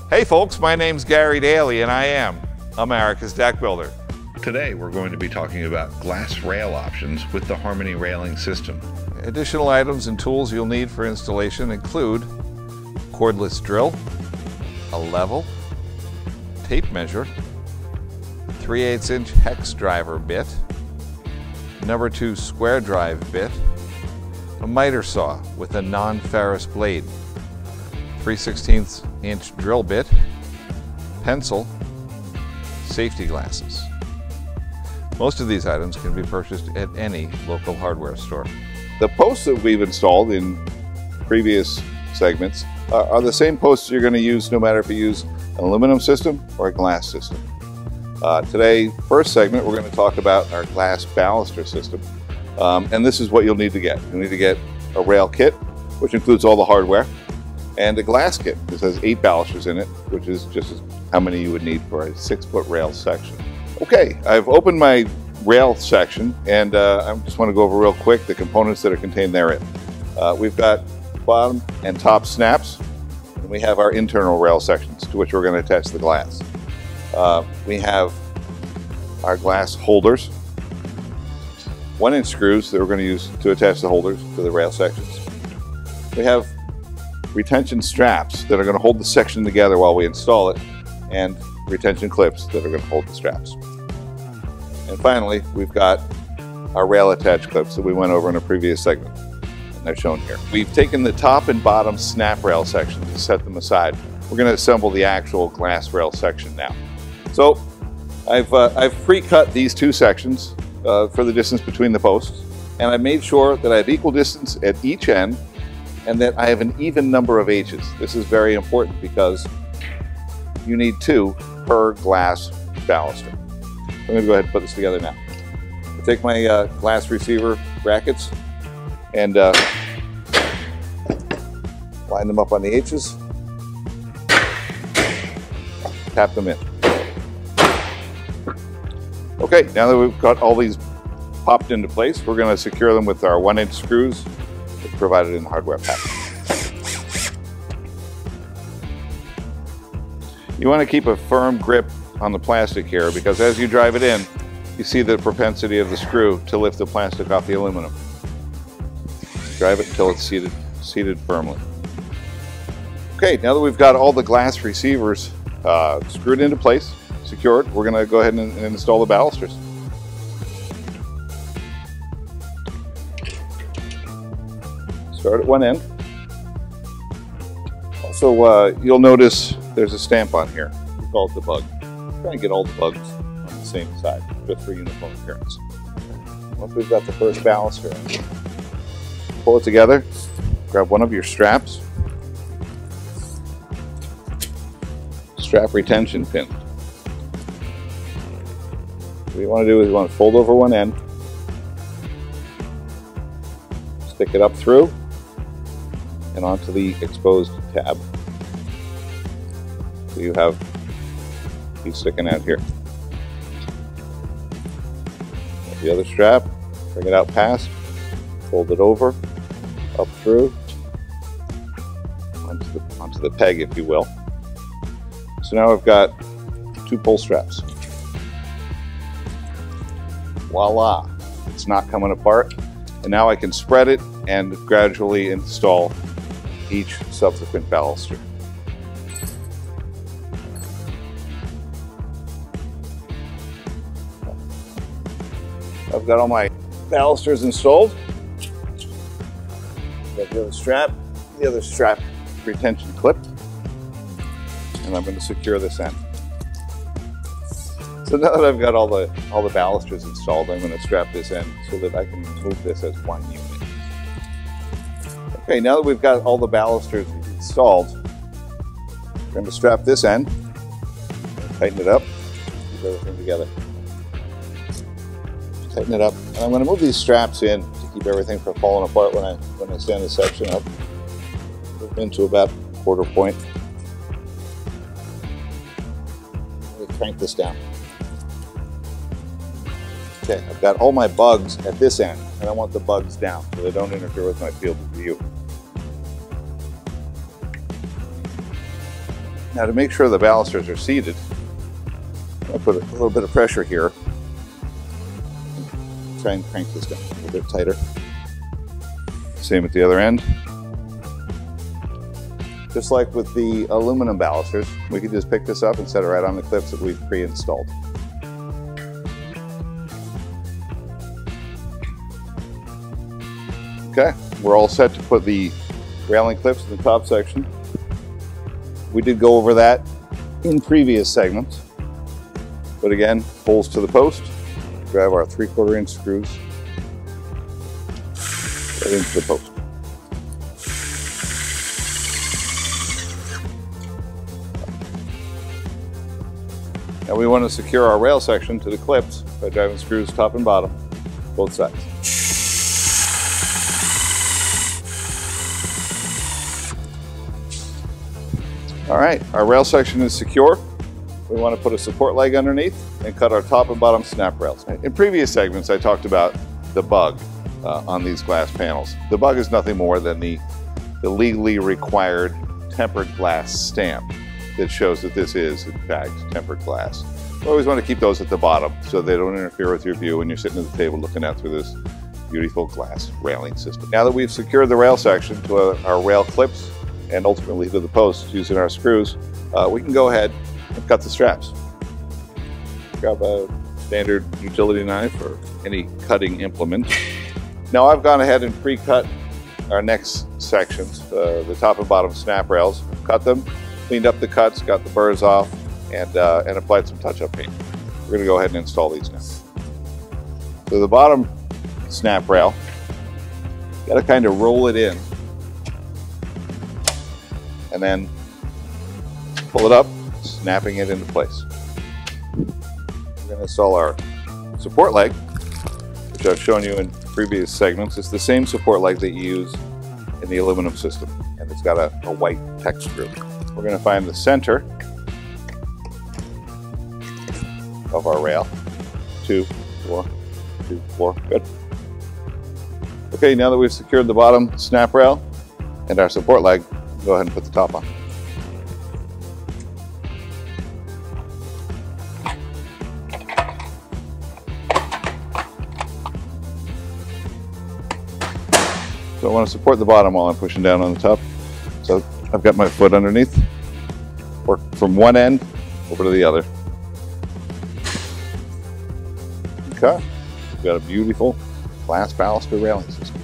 Hey folks, my name's Gary Daly and I am America's Deck Builder. Today we're going to be talking about glass rail options with the Harmony railing system. Additional items and tools you'll need for installation include cordless drill, a level, tape measure, 3/8 inch hex driver bit, number 2 square drive bit, a miter saw with a non-ferrous blade, 3/16 inch drill bit, pencil, safety glasses. Most of these items can be purchased at any local hardware store. The posts that we've installed in previous segments are the same posts you're going to use no matter if you use an aluminum system or a glass system. Today, first segment, we're going to talk about our glass baluster system. And this is what you'll need to get. You'll need to get a rail kit, which includes all the hardware, and a glass kit. This has 8 balusters in it, which is just how many you would need for a 6-foot rail section. Okay, I've opened my rail section, and I just want to go over real quick the components that are contained therein. We've got bottom and top snaps, and we have our internal rail sections to which we're going to attach the glass. We have our glass holders, 1-inch screws that we're going to use to attach the holders to the rail sections. We have retention straps that are going to hold the section together while we install it, and retention clips that are going to hold the straps. And finally, we've got our rail attach clips that we went over in a previous segment, and they're shown here. We've taken the top and bottom snap rail sections and set them aside. We're going to assemble the actual glass rail section now. So I've pre-cut these 2 sections for the distance between the posts, and I made sure that I have equal distance at each end and that I have an even number of H's. This is very important because you need 2 per glass baluster. I'm going to go ahead and put this together now. I take my glass receiver brackets and line them up on the H's, tap them in. Okay, now that we've got all these popped into place, we're going to secure them with our 1-inch screws provided in the hardware pack. You want to keep a firm grip on the plastic here because as you drive it in, you see the propensity of the screw to lift the plastic off the aluminum. Drive it until it's seated firmly. Okay, now that we've got all the glass receivers screwed into place, secured, we're going to go ahead and install the balusters. Start at one end. Also, you'll notice there's a stamp on here. We call it the bug. We're trying to get all the bugs on the same side, just for uniform appearance. Once we've got the first baluster in, pull it together, grab one of your straps, strap retention pin. What you want to do is you want to fold over one end, stick it up through, and onto the exposed tab. So you have these sticking out here. The other strap, bring it out past, fold it over, up through, onto the peg, if you will. So now I've got 2 pull straps. Voila! It's not coming apart. And now I can spread it and gradually install each subsequent baluster. I've got all my balusters installed. Got the other strap retention clip, and I'm going to secure this end. So now that I've got all the balusters installed, I'm going to strap this end so that I can move this as one unit. Okay, now that we've got all the balusters installed, we're going to strap this end, tighten it up, keep everything together. Tighten it up, and I'm going to move these straps in to keep everything from falling apart when I stand the section up. Move into about 1/4 point. I'm going to crank this down. Okay, I've got all my bugs at this end, and I want the bugs down so they don't interfere with my field of view. Now, to make sure the balusters are seated, I'll put a little bit of pressure here. Try and crank this down a little bit tighter. Same at the other end. Just like with the aluminum balusters, we could just pick this up and set it right on the clips that we've pre-installed. Okay, we're all set to put the railing clips in the top section. We did go over that in previous segments, but again, holes to the post. Grab our 3/4 inch screws right into the post. Now we want to secure our rail section to the clips by driving screws top and bottom, both sides. All right, our rail section is secure. We want to put a support leg underneath and cut our top and bottom snap rails. In previous segments, I talked about the bug on these glass panels. The bug is nothing more than the legally required tempered glass stamp that shows that this is, in fact, tempered glass. We always want to keep those at the bottom so they don't interfere with your view when you're sitting at the table looking out through this beautiful glass railing system. Now that we've secured the rail section to our rail clips and ultimately to the posts using our screws, we can go ahead and cut the straps. Grab a standard utility knife or any cutting implement. Now I've gone ahead and pre-cut our next sections, the top and bottom snap rails. Cut them, cleaned up the cuts, got the burrs off, and applied some touch-up paint. We're going to go ahead and install these now. So the bottom snap rail, got to kind of roll it in and then pull it up, snapping it into place. We're going to install our support leg, which I've shown you in previous segments. It's the same support leg that you use in the aluminum system, and it's got a white Tek screw. We're going to find the center of our rail. 2, 4, 2, 4, good. Okay, now that we've secured the bottom snap rail and our support leg, go ahead and put the top on. So I want to support the bottom while I'm pushing down on the top. So I've got my foot underneath. Work from one end over to the other. Okay, we've got a beautiful glass baluster railing system.